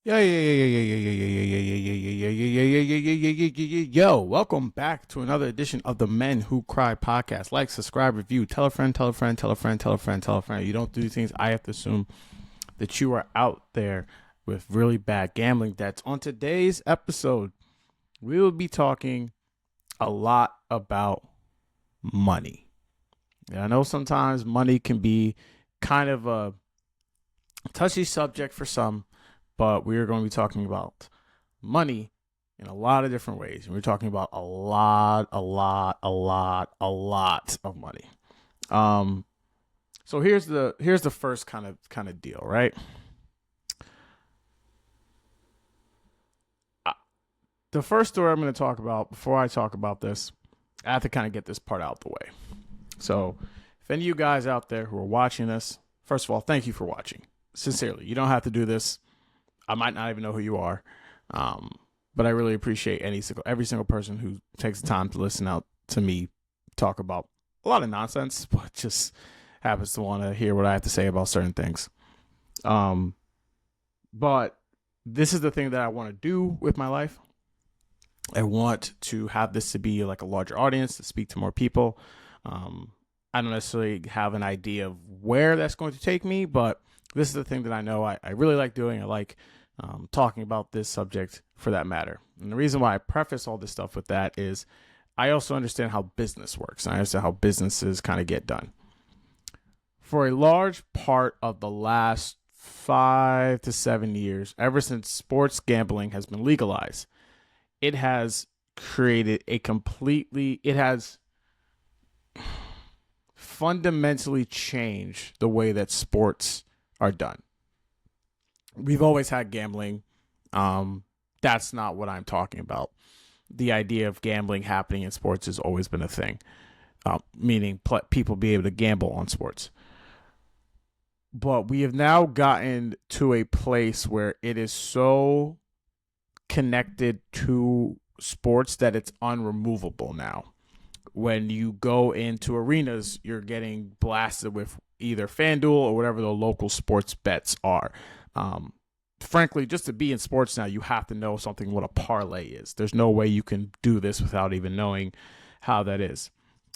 Yo, welcome back to another edition of the Men Who Cry podcast. Like, subscribe, review, tell a friend, tell a friend, tell a friend, tell a friend, tell a friend. You don't do things, I have to assume that you are out there with really bad gambling debts. On today's episode, we will be talking a lot about money. And I know sometimes money can be kind of a touchy subject for some, but we are going to be talking about money in a lot of different ways. And we're talking about a lot of money. So here's the first kind of deal, right? The first story I'm going to talk about before I talk about this, I have to kind of get this part out the way. So if any of you guys out there who are watching this, first of all, thank you for watching. Sincerely, you don't have to do this. I might not even know who you are, but I really appreciate every single person who takes the time to listen out to me talk about a lot of nonsense, but just happens to want to hear what I have to say about certain things. But this is the thing that I want to do with my life. I want to have this to be like a larger audience, to speak to more people. I don't necessarily have an idea of where that's going to take me, but this is the thing that I know I really like doing. I like talking about this subject for that matter. And the reason why I preface all this stuff with that is I also understand how business works. I understand how businesses kind of get done. For a large part of the last 5 to 7 years, ever since sports gambling has been legalized, it has created it has fundamentally changed the way that sports are done. We've always had gambling. That's not what I'm talking about. The idea of gambling happening in sports has always been a thing, meaning people be able to gamble on sports. But we have now gotten to a place where it is so connected to sports that it's unremovable now. When you go into arenas, you're getting blasted with either FanDuel or whatever the local sports bets are. Frankly, just to be in sports now, you have to know something what a parlay is. There's no way you can do this without even knowing how that is.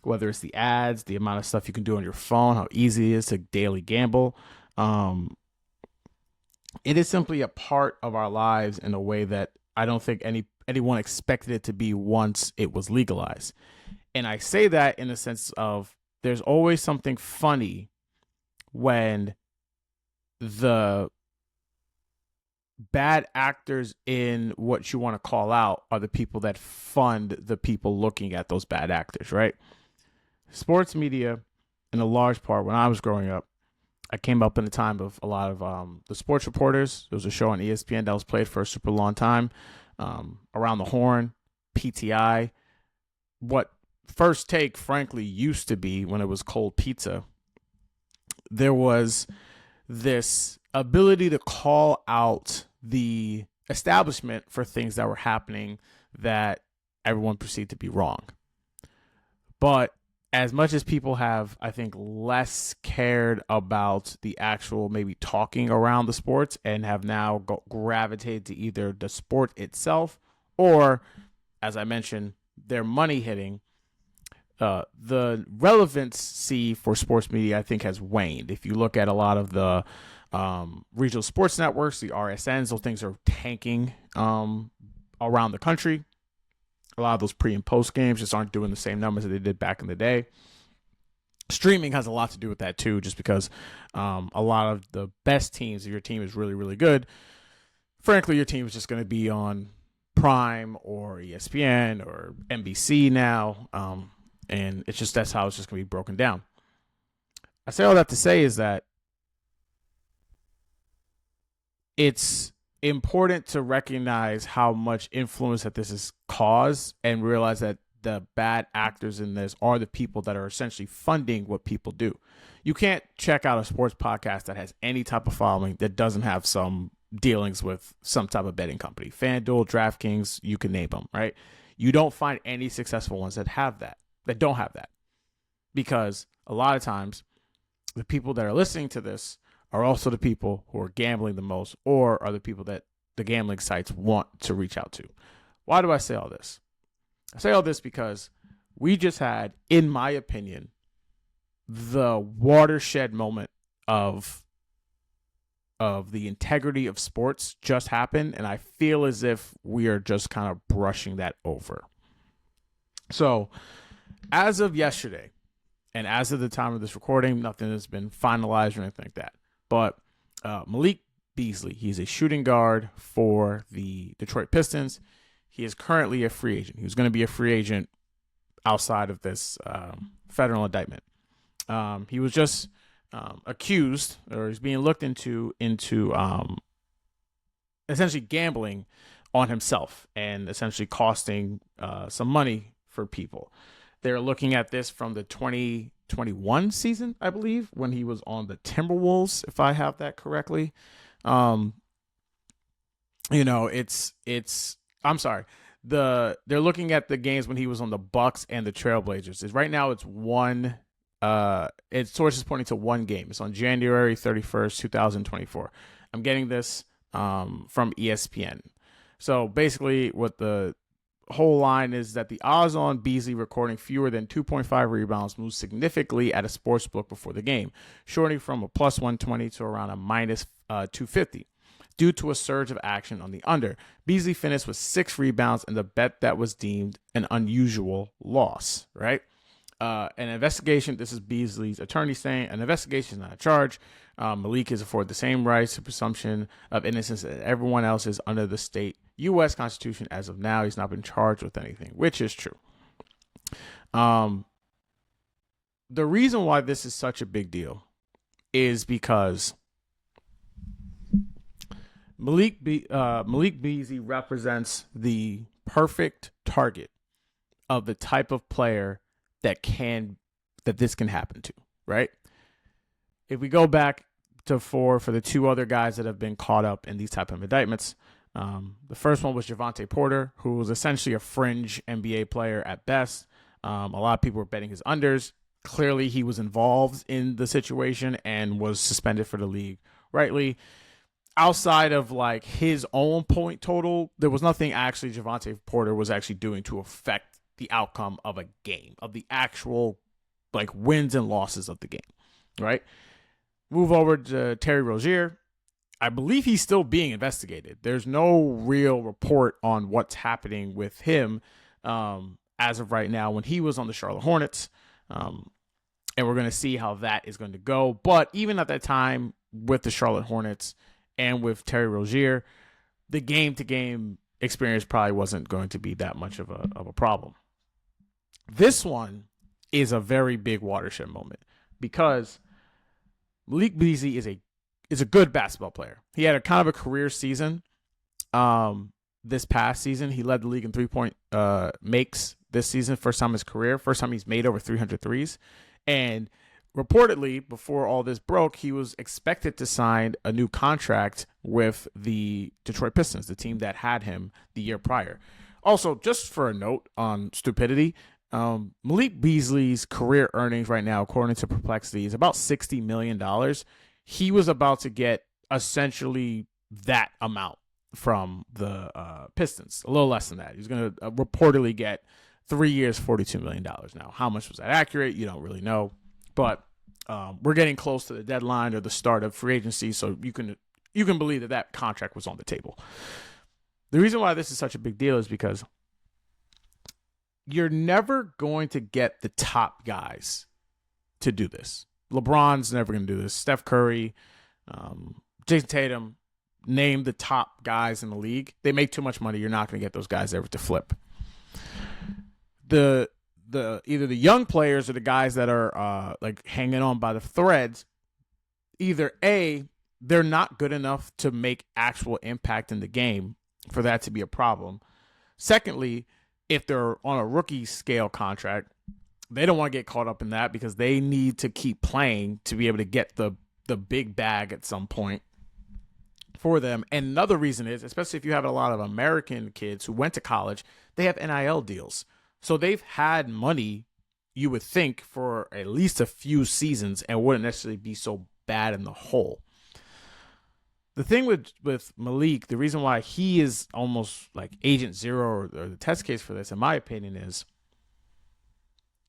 Whether it's the ads, the amount of stuff you can do on your phone, how easy it is to daily gamble. It is simply a part of our lives in a way that I don't think anyone expected it to be once it was legalized. And I say that in the sense of there's always something funny when the bad actors in what you want to call out are the people that fund the people looking at those bad actors, right? Sports media, in a large part, when I was growing up, I came up in the time of a lot of the sports reporters. There was a show on ESPN that was played for a super long time, Around the Horn, PTI. What First Take, frankly, used to be when it was cold pizza. There was this ability to call out the establishment for things that were happening that everyone perceived to be wrong. But as much as people have, I think, less cared about the actual maybe talking around the sports and have now gravitated to either the sport itself or, as I mentioned, their money hitting, the relevancy for sports media, I think, has waned. If you look at a lot of the regional sports networks, the RSNs, those things are tanking around the country. A lot of those pre and post games just aren't doing the same numbers that they did back in the day. Streaming has a lot to do with that too, just because a lot of the best teams, if your team is really, really good, frankly, your team is just going to be on Prime or ESPN or NBC now. And that's how it's just going to be broken down. I say all that to say is that it's important to recognize how much influence that this has caused and realize that the bad actors in this are the people that are essentially funding what people do. You can't check out a sports podcast that has any type of following that doesn't have some dealings with some type of betting company. FanDuel, DraftKings, you can name them, right? You don't find any successful ones that don't have that. Because a lot of times, the people that are listening to this are also the people who are gambling the most or are the people that the gambling sites want to reach out to. Why do I say all this? I say all this because we just had, in my opinion, the watershed moment of the integrity of sports just happened, and I feel as if we are just kind of brushing that over. So, as of yesterday, and as of the time of this recording, nothing has been finalized or anything like that. But Malik Beasley, he's a shooting guard for the Detroit Pistons. He is currently a free agent. He was going to be a free agent outside of this federal indictment. He was just accused, or is being looked into essentially gambling on himself and essentially costing some money for people. They're looking at this from the 2021 season, I believe, when he was on the Timberwolves, if I have that correctly. I'm sorry. They're looking at the games when he was on the Bucks and the Trailblazers. Right now it's one. Its sources pointing to one game. It's on January 31st, 2024. I'm getting this from ESPN. So basically, what the whole line is that the odds on Beasley recording fewer than 2.5 rebounds moves significantly at a sports book before the game, shorting from a plus 120 to around a minus 250. Due to a surge of action on the under, Beasley finished with 6 rebounds in the bet that was deemed an unusual loss, right? An investigation, this is Beasley's attorney saying, an investigation is not a charge. Malik is afforded the same rights to presumption of innocence that everyone else is under the state U.S. Constitution. As of now, he's not been charged with anything, which is true. The reason why this is such a big deal is because Malik Beasley represents the perfect target of the type of player that this can happen to, right? If we go back to for the two other guys that have been caught up in these type of indictments, the first one was Javante Porter, who was essentially a fringe NBA player at best. A lot of people were betting his unders. Clearly, he was involved in the situation and was suspended for the league rightly. Outside of like his own point total, there was nothing actually Javante Porter was actually doing to affect the outcome of a game, of the actual like wins and losses of the game, right? Move over to Terry Rozier. I believe he's still being investigated. There's no real report on what's happening with him as of right now when he was on the Charlotte Hornets. And we're going to see how that is going to go. But even at that time with the Charlotte Hornets and with Terry Rozier, the game-to-game experience probably wasn't going to be that much of a problem. This one is a very big watershed moment because Malik Beasley is a good basketball player. He had a kind of a career season this past season. He led the league in three-point makes this season, first time in his career, first time he's made over 300 threes. And reportedly, before all this broke, he was expected to sign a new contract with the Detroit Pistons, the team that had him the year prior. Also, just for a note on stupidity, Malik Beasley's career earnings right now, according to Perplexity, is about $60 million. He was about to get essentially that amount from the Pistons, a little less than that. He's going to reportedly get 3 years, $42 million. Now, how much was that accurate? You don't really know. But we're getting close to the deadline or the start of free agency, so you can believe that contract was on the table. The reason why this is such a big deal is because you're never going to get the top guys to do this. LeBron's never going to do this. Steph Curry, Jason Tatum, name the top guys in the league. They make too much money. You're not going to get those guys ever to flip. The either the young players or the guys that are like hanging on by the threads, either A, they're not good enough to make actual impact in the game for that to be a problem. Secondly, if they're on a rookie scale contract, they don't want to get caught up in that because they need to keep playing to be able to get the big bag at some point for them. And another reason is, especially if you have a lot of American kids who went to college, they have NIL deals. So they've had money, you would think, for at least a few seasons and wouldn't necessarily be so bad in the hole. the thing with Malik, the reason why he is almost like Agent Zero or the test case for this, in my opinion, is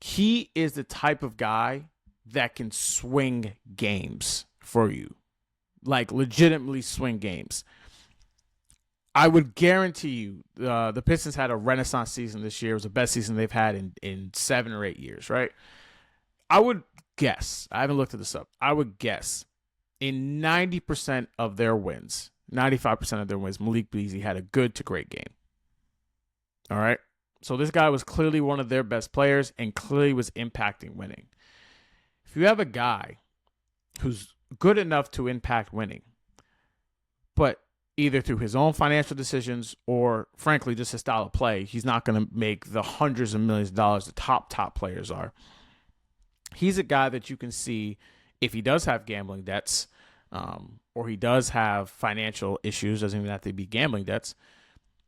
he is the type of guy that can swing games for you, like legitimately swing games. I would guarantee you the Pistons had a renaissance season this year. It was the best season they've had in 7 or 8 years, right? I would guess, I haven't looked at this up, I would guess in 90% of their wins, 95% of their wins, Malik Beasley had a good to great game. All right? So this guy was clearly one of their best players and clearly was impacting winning. If you have a guy who's good enough to impact winning, but either through his own financial decisions or, frankly, just his style of play, he's not going to make the hundreds of millions of dollars the top players are. He's a guy that you can see if he does have gambling debts or he does have financial issues, doesn't even have to be gambling debts,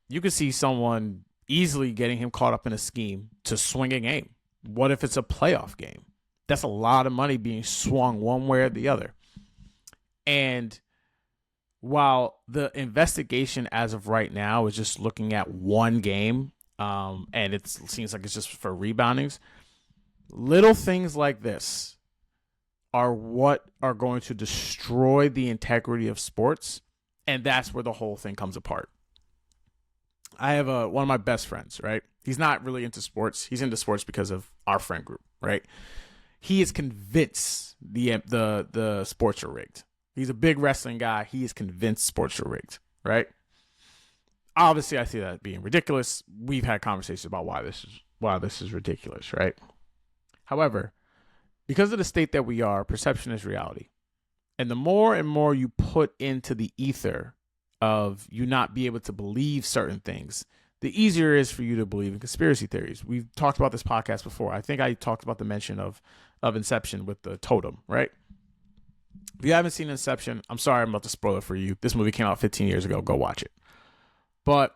you can see someone easily getting him caught up in a scheme to swing a game. What if it's a playoff game? That's a lot of money being swung one way or the other. And while the investigation as of right now is just looking at one game, and it seems like it's just for reboundings, little things like this are what are going to destroy the integrity of sports, and that's where the whole thing comes apart. I have one of my best friends, right? He's not really into sports. He's into sports because of our friend group, right? He is convinced the sports are rigged. He's a big wrestling guy. He is convinced sports are rigged, right? Obviously, I see that being ridiculous. We've had conversations about why this is ridiculous, right? However, because of the state that we are, perception is reality. And the more and more you put into the ether of you not be able to believe certain things, the easier it is for you to believe in conspiracy theories. We've talked about this podcast before. I think I talked about the mention of Inception with the totem, right? If you haven't seen Inception, I'm sorry I'm about to spoil it for you. This movie came out 15 years ago. Go watch it. But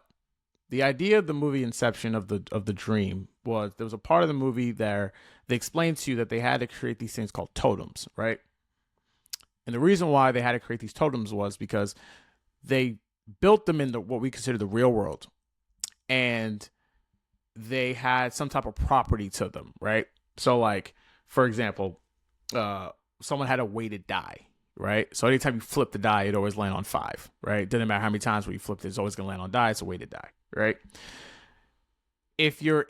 the idea of the movie Inception of the dream was there was a part of the movie there they explained to you that they had to create these things called totems, right? And the reason why they had to create these totems was because they built them in what we consider the real world. And they had some type of property to them, right? So like, for example, someone had a weighted die, right? So anytime you flip the die, it always land on 5, right? Doesn't matter how many times when you flip it, it's always going to land on die. It's a weighted die, right? If you're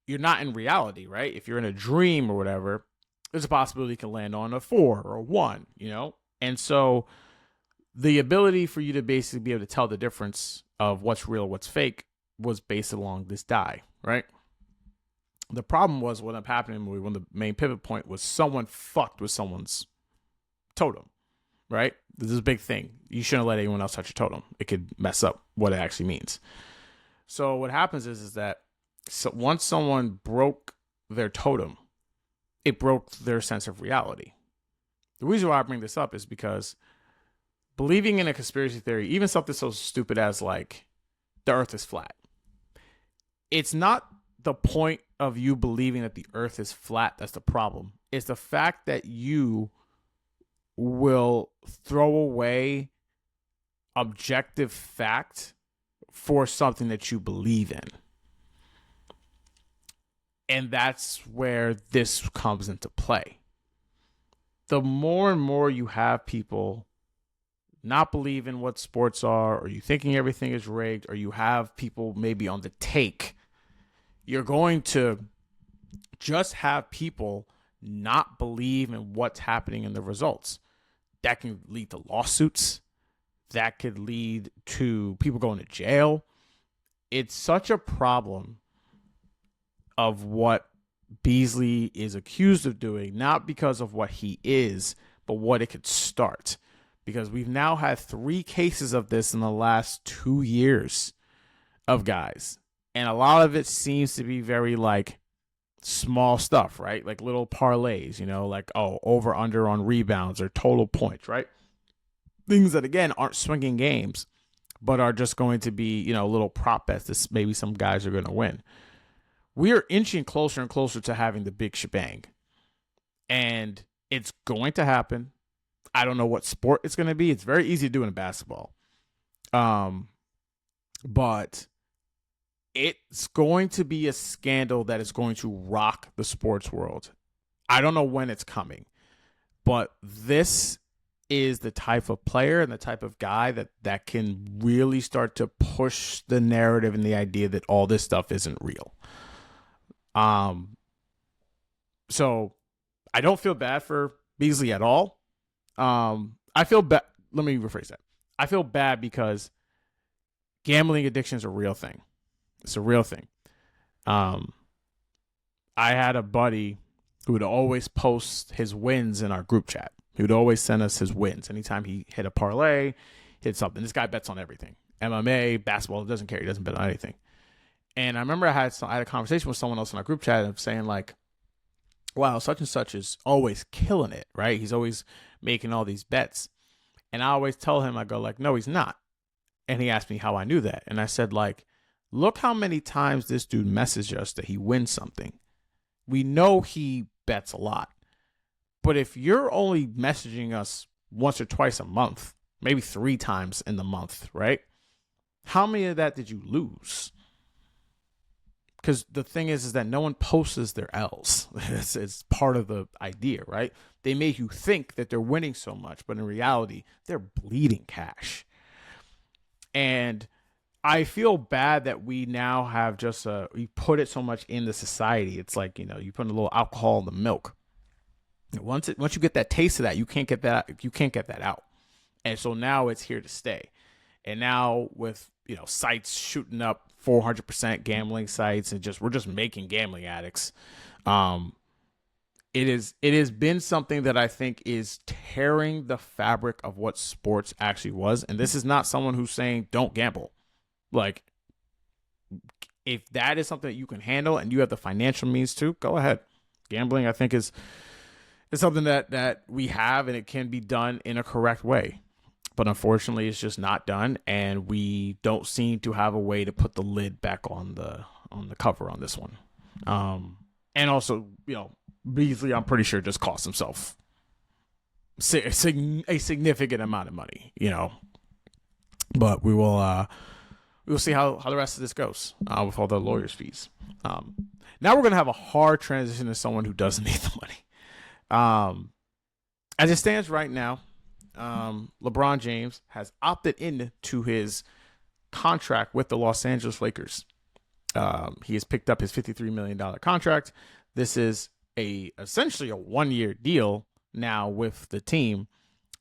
not in reality, right? If you're in a dream or whatever, there's a possibility it can land on a 4 or a 1, you know? And so the ability for you to basically be able to tell the difference of what's real, what's fake was based along this die, right? The problem was what happened in the movie when the main pivot point was someone fucked with someone's totem, right? This is a big thing. You shouldn't let anyone else touch your totem. It could mess up what it actually means. So what happens is that once someone broke their totem, it broke their sense of reality. The reason why I bring this up is because believing in a conspiracy theory, even something so stupid as like the earth is flat, it's not the point of you believing that the earth is flat that's the problem. It's the fact that you will throw away objective fact for something that you believe in. And that's where this comes into play. The more and more you have people not believe in what sports are, or you thinking everything is rigged, or you have people maybe on the take, you're going to just have people not believe in what's happening in the results. That can lead to lawsuits. That could lead to people going to jail. It's such a problem of what Beasley is accused of doing, not because of what he is, but what it could start. Because we've now had 3 cases of this in the last 2 years of guys. And a lot of it seems to be very like small stuff, right? Like little parlays, you know, like, over under on rebounds or total points, right? Things that, again, aren't swinging games, but are just going to be, you know, little prop bets that maybe some guys are going to win. We are inching closer and closer to having the big shebang. And it's going to happen. I don't know what sport it's going to be. It's very easy to do in basketball. But it's going to be a scandal that is going to rock the sports world. I don't know when it's coming, but this is the type of player and the type of guy that can really start to push the narrative and the idea that all this stuff isn't real. So I don't feel bad for Beasley at all. I feel bad. Let me rephrase that. I feel bad because gambling addiction is a real thing. It's a real thing. I had a buddy who would always post his wins in our group chat. He would always send us his wins. Anytime he hit a parlay, hit something. This guy bets on everything. MMA, basketball, doesn't care. He doesn't bet on anything. And I remember I had a conversation with someone else in our group chat of saying like, wow, such and such is always killing it, right? He's always making all these bets. And I always tell him, I go like, no, he's not. And he asked me how I knew that. And I said like, look how many times this dude messaged us that he wins something. We know he bets a lot. But if you're only messaging us once or twice a month, maybe 3 times in the month, right? How many of that did you lose? Because the thing is that no one posts their L's. It's part of the idea, right? They make you think that they're winning so much, but in reality, they're bleeding cash. And I feel bad that we now have we put it so much in the society. It's like, you put a little alcohol in the milk. Once you get that taste of that, you can't get that out. And so now it's here to stay. And now with, sites shooting up 400% gambling sites and we're just making gambling addicts. It has been something that I think is tearing the fabric of what sports actually was. And this is not someone who's saying don't gamble. Like, if that is something that you can handle and you have the financial means to, go ahead. Gambling, I think, is something that we have, and it can be done in a correct way. But unfortunately, it's just not done, and we don't seem to have a way to put the lid back on the cover on this one. And also, Beasley, I'm pretty sure, just cost himself a significant amount of money, But we will see how the rest of this goes with all the lawyers' fees. Now we're going to have a hard transition to someone who doesn't need the money. As it stands right now, LeBron James has opted into his contract with the Los Angeles Lakers. He has picked up his $53 million contract. This is essentially a 1-year deal now with the team.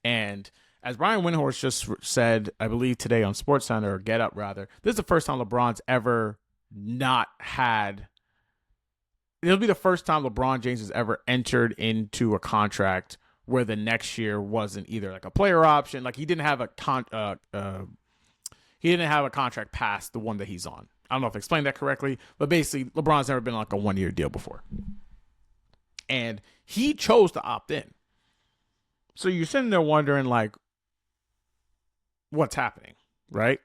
And as Brian Windhorst just said, I believe today on SportsCenter, or Get Up rather, this is the first time LeBron's ever not had. It'll be the first time LeBron James has ever entered into a contract where the next year wasn't either like a player option, like he didn't have a contract past the one that he's on. I don't know if I explained that correctly, but basically LeBron's never been like a 1-year deal before. And he chose to opt in. So you're sitting there wondering like, what's happening, right?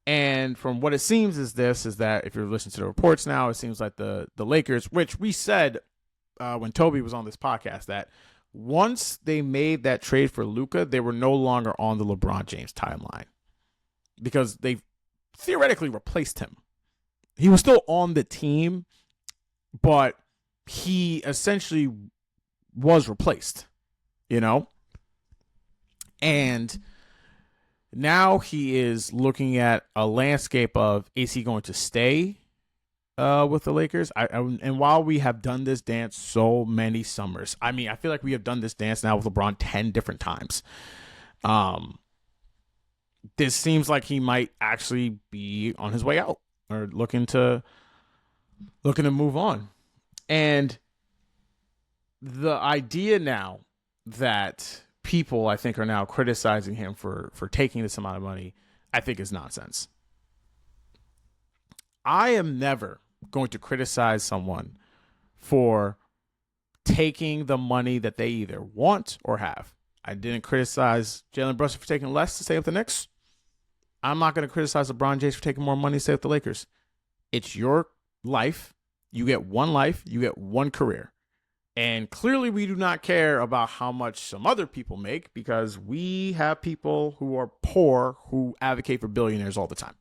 And from what it seems is that if you're listening to the reports now, it seems like the Lakers, which we said when Toby was on this podcast, that once they made that trade for Luka, they were no longer on the LeBron James timeline because they theoretically replaced him. He was still on the team, but he essentially was replaced, And now he is looking at a landscape of, is he going to stay with the Lakers? And while we have done this dance so many summers, I feel like we have done this dance now with LeBron 10 different times. This seems like he might actually be on his way out or looking to move on. And the idea now that people, I think, are now criticizing him for taking this amount of money, I think is nonsense. I am never going to criticize someone for taking the money that they either want or have. I didn't criticize Jalen Brunson for taking less to stay with the Knicks. I'm not going to criticize LeBron James for taking more money to stay with the Lakers. It's your life. You get one life. You get one career. And clearly we do not care about how much some other people make, because we have people who are poor who advocate for billionaires all the time.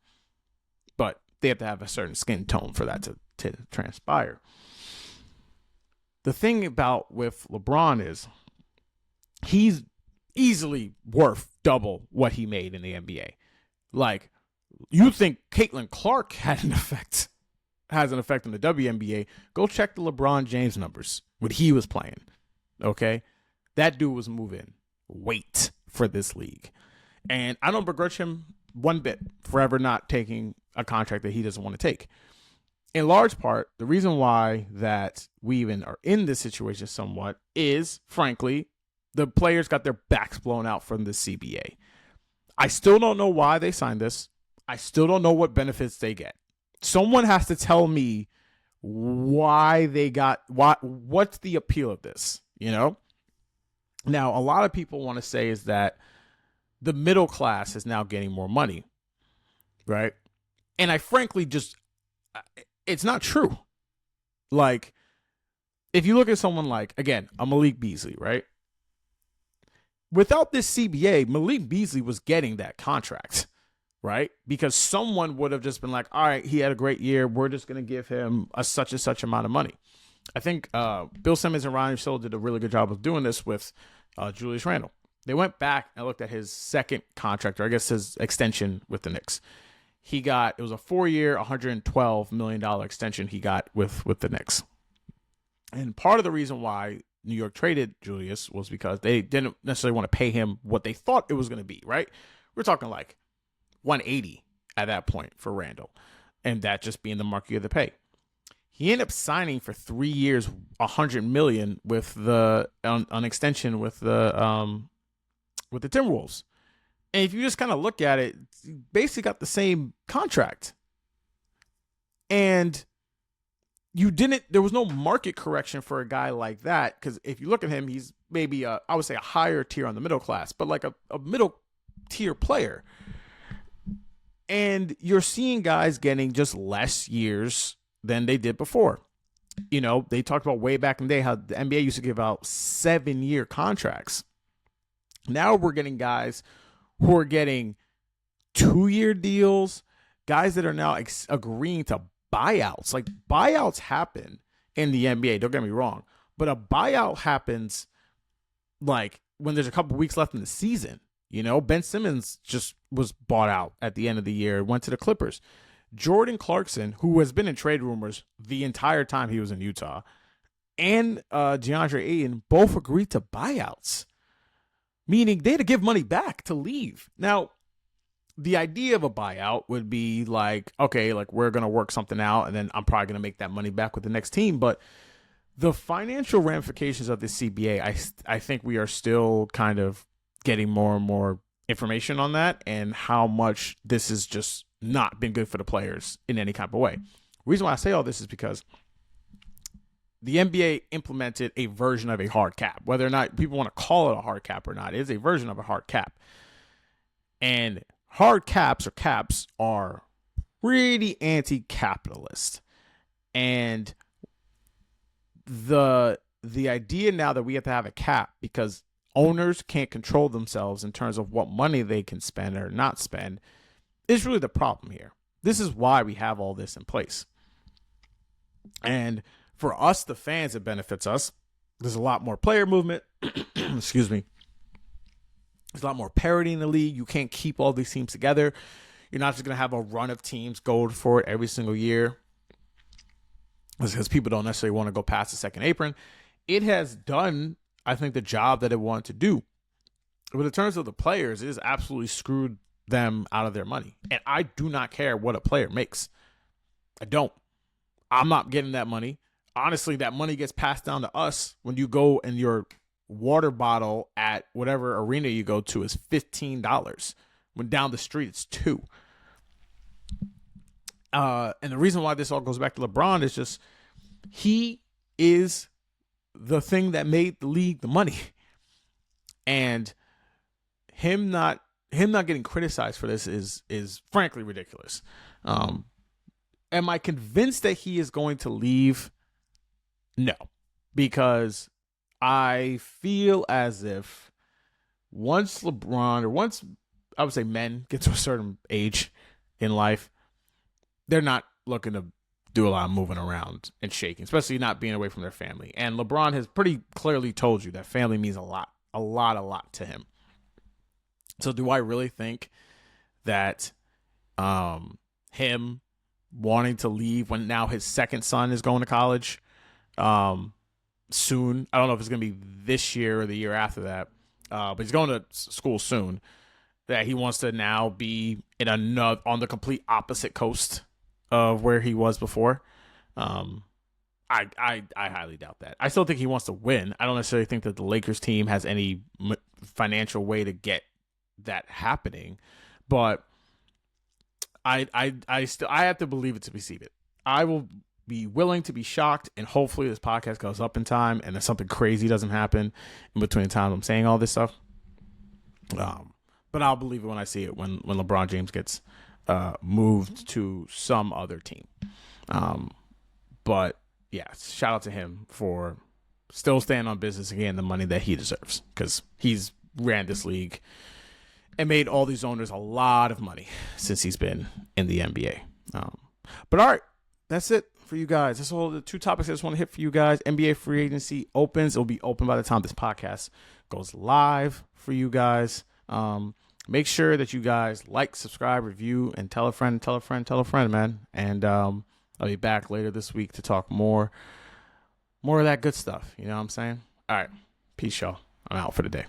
But they have to have a certain skin tone for that to transpire. The thing about with LeBron is he's easily worth double what he made in the NBA. Like, you think Caitlin Clark has an effect on the WNBA? Go check the LeBron James numbers when he was playing. Okay, that dude was moving weight for this league, and I don't begrudge him one bit for ever not taking a contract that he doesn't want to take. In large part, the reason why that we even are in this situation somewhat is, frankly, the players got their backs blown out from the CBA. I still don't know why they signed this. I still don't know what benefits they get. Someone has to tell me what's the appeal of this, you know? Now, a lot of people want to say is that the middle class is now getting more money, right? And I frankly it's not true. Like, if you look at someone like, again, a Malik Beasley, right? Without this CBA, Malik Beasley was getting that contract, right? Because someone would have just been like, all right, he had a great year. We're just going to give him a such and such amount of money. I think Bill Simmons and Ryan Schill did a really good job of doing this with Julius Randle. They went back and looked at his second contract, or I guess his extension with the Knicks. It was a 4-year, $112 million extension he got with the Knicks. And part of the reason why New York traded Julius was because they didn't necessarily want to pay him what they thought it was going to be, right? We're talking like 180 at that point for Randle, and that just being the market of the pay. He ended up signing for 3 years, $100 million with an extension with the Timberwolves. And if you just kind of look at it, basically got the same contract. And there was no market correction for a guy like that, because if you look at him, he's maybe I would say a higher tier on the middle class, but like a middle tier player. And you're seeing guys getting just less years than they did before. You know, they talked about way back in the day how the NBA used to give out 7-year contracts. Now we're getting guys who are getting 2-year deals, guys that are now agreeing to buyouts. Like, buyouts happen in the NBA, don't get me wrong, but a buyout happens like when there's a couple weeks left in the season. You know, Ben Simmons just was bought out at the end of the year, went to the Clippers. Jordan Clarkson, who has been in trade rumors the entire time he was in Utah, and DeAndre Ayton both agreed to buyouts, meaning they had to give money back to leave. Now, the idea of a buyout would be like, okay, like we're going to work something out and then I'm probably going to make that money back with the next team. But the financial ramifications of the CBA, I think we are still kind of getting more and more information on that, and how much this has just not been good for the players in any type of way. The reason why I say all this is because the NBA implemented a version of a hard cap. Whether or not people want to call it a hard cap or not, it is a version of a hard cap. And hard caps or caps are pretty anti-capitalist. And the idea now that we have to have a cap because owners can't control themselves in terms of what money they can spend or not spend is really the problem here. This is why we have all this in place. And for us, the fans, it benefits us. There's a lot more player movement. Excuse me. There's a lot more parity in the league. You can't keep all these teams together. You're not just going to have a run of teams go for it every single year because people don't necessarily want to go past the second apron. It has done, I think, the job that it wanted to do. But in terms of the players, it has absolutely screwed them out of their money. And I do not care what a player makes. I don't. I'm not getting that money. Honestly, that money gets passed down to us when you go and your water bottle at whatever arena you go to is $15. When down the street, it's $2. And the reason why this all goes back to LeBron is just he is the thing that made the league the money. And him not getting criticized for this is frankly ridiculous. Am I convinced that he is going to leave? No. because I feel as if once LeBron, or once, I would say, men get to a certain age in life, they're not looking to do a lot of moving around and shaking, especially not being away from their family. And LeBron has pretty clearly told you that family means a lot to him. So do I really think that him wanting to leave when now his second son is going to college soon, I don't know if it's going to be this year or the year after that, but he's going to school soon, that he wants to now be in another, on the complete opposite coast of where he was before? I highly doubt that. I still think he wants to win. I don't necessarily think that the Lakers team has any financial way to get that happening, but I have to believe it to be seen it. I will be willing to be shocked, and hopefully this podcast goes up in time and that something crazy doesn't happen in between the time I'm saying all this stuff. But I'll believe it when I see it, when LeBron James gets moved to some other team. But yeah, shout out to him for still staying on business and getting the money that he deserves, because he's ran this league and made all these owners a lot of money since he's been in the NBA. But all right, that's it for you guys. That's all the two topics I just want to hit for you guys. NBA free agency opens. It'll be open by the time this podcast goes live for you guys. Make sure that you guys like, subscribe, review, and tell a friend, man. And I'll be back later this week to talk more of that good stuff. You know what I'm saying? All right. Peace, y'all. I'm out for the day.